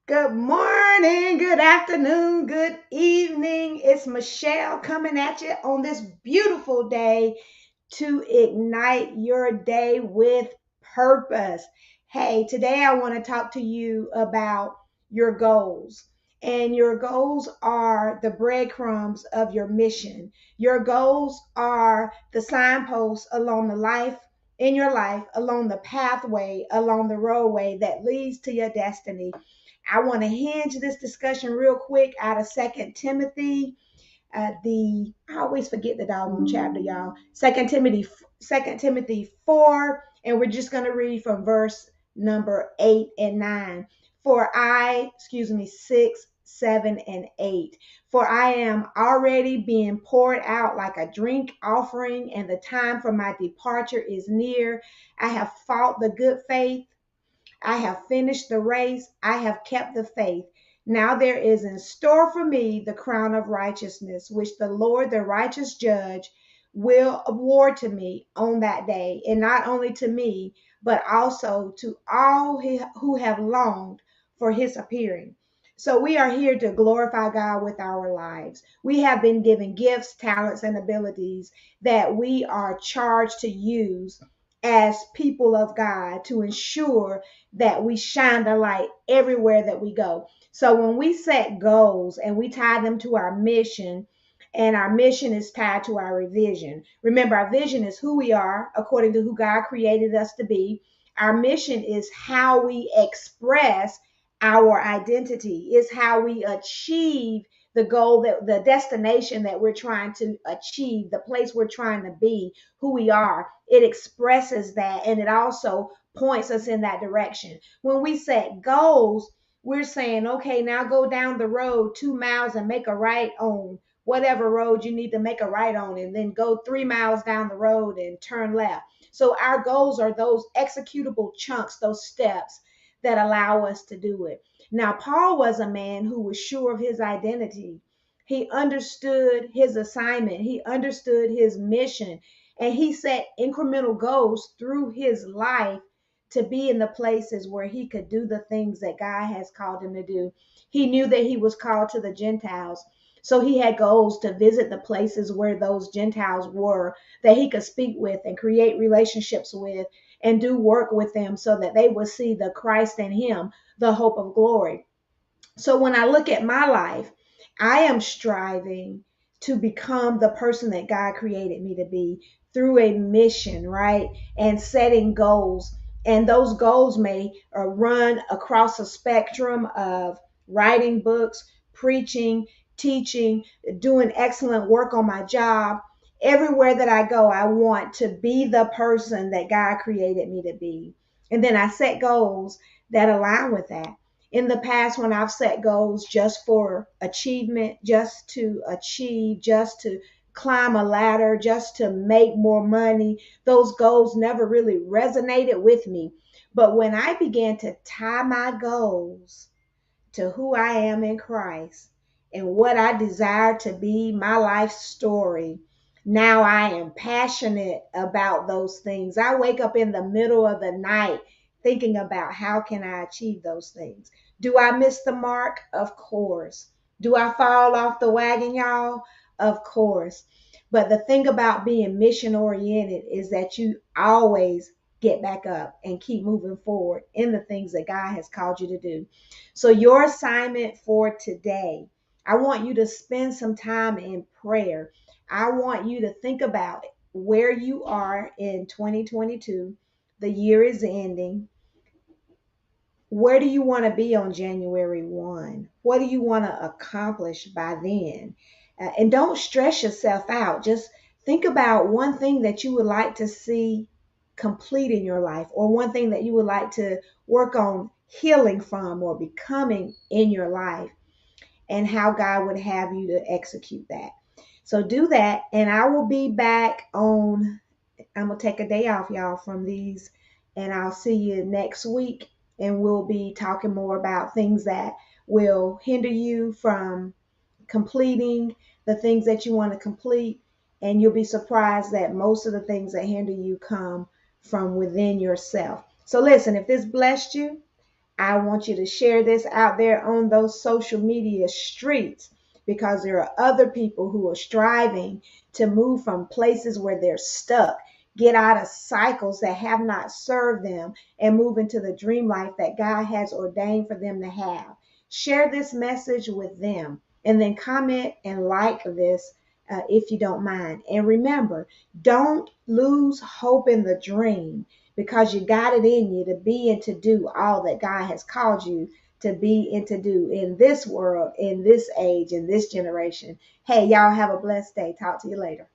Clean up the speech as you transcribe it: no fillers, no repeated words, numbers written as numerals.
Good morning, good afternoon, good evening. It's Michelle coming at you on this beautiful day to ignite your day with purpose. Hey, today I want to talk to you about your goals. And your goals are the breadcrumbs of your mission. Your goals are the signposts along the life in your life, along the pathway, along the roadway that leads to your destiny. I want to hinge this discussion real quick out of Second Timothy. I always forget the doggone chapter, y'all. Second Timothy 4, and we're just gonna read from verse number 8 and 9. Excuse me, 6, 7, and 8. For I am already being poured out like a drink offering, and the time for my departure is near. I have fought the good faith. I have finished the race. I have kept the faith. Now there is in store for me the crown of righteousness, which the Lord, the righteous judge, will award to me on that day, and not only to me, but also to all who have longed for his appearing. So we are here to glorify God with our lives. We have been given gifts, talents, and abilities that we are charged to use as people of God to ensure that we shine the light everywhere that we go. So when we set goals and we tie them to our mission, and our mission is tied to our vision. Remember, our vision is who we are according to who God created us to be. Our mission is how we express our identity, is how we achieve the goal, that the destination that we're trying to achieve, the place we're trying to be, who we are. It expresses that, and it also points us in that direction. When we set goals, we're saying, okay, now go down the road 2 miles and make a right on whatever road you need to make a right on, and then go 3 miles down the road and turn left. So our goals are those executable chunks, those steps that allow us to do it. Now, Paul was a man who was sure of his identity. He understood his assignment, he understood his mission, and he set incremental goals through his life to be in the places where he could do the things that God has called him to do. He knew that he was called to the Gentiles. So he had goals to visit the places where those Gentiles were, that he could speak with and create relationships with and do work with them so that they would see the Christ in him, the hope of glory. So when I look at my life, I am striving to become the person that God created me to be through a mission, right? And setting goals. And those goals may run across a spectrum of writing books, preaching, teaching, doing excellent work on my job. Everywhere that I go, I want to be the person that God created me to be. And then I set goals that align with that. In the past, when I've set goals just for achievement, just to achieve, just to climb a ladder, just to make more money, those goals never really resonated with me. But when I began to tie my goals to who I am in Christ and what I desire to be, my life story, now I am passionate about those things. I wake up in the middle of the night thinking about how can I achieve those things. Do I miss the mark? Of course. Do I fall off the wagon, y'all? Of course. But the thing about being mission oriented is that you always get back up and keep moving forward in the things that God has called you to do. So, your assignment for today, I want you to spend some time in prayer. I want you to think about where you are in 2022. The year is ending. Where do you want to be on January 1? What do you want to accomplish by then? And don't stress yourself out. Just think about one thing that you would like to see complete in your life, or one thing that you would like to work on healing from or becoming in your life, and how God would have you to execute that. So do that, and I will be back on. I'm gonna take a day off, y'all, from these, and I'll see you next week. And we'll be talking more about things that will hinder you from completing the things that you want to complete. And you'll be surprised that most of the things that hinder you come from within yourself. So listen, if this blessed you, I want you to share this out there on those social media streets, because there are other people who are striving to move from places where they're stuck, get out of cycles that have not served them, and move into the dream life that God has ordained for them to have. Share this message with them, and then comment and like this if you don't mind. And remember, don't lose hope in the dream, because you got it in you to be and to do all that God has called you to be and to do in this world, in this age, in this generation. Hey, y'all have a blessed day. Talk to you later.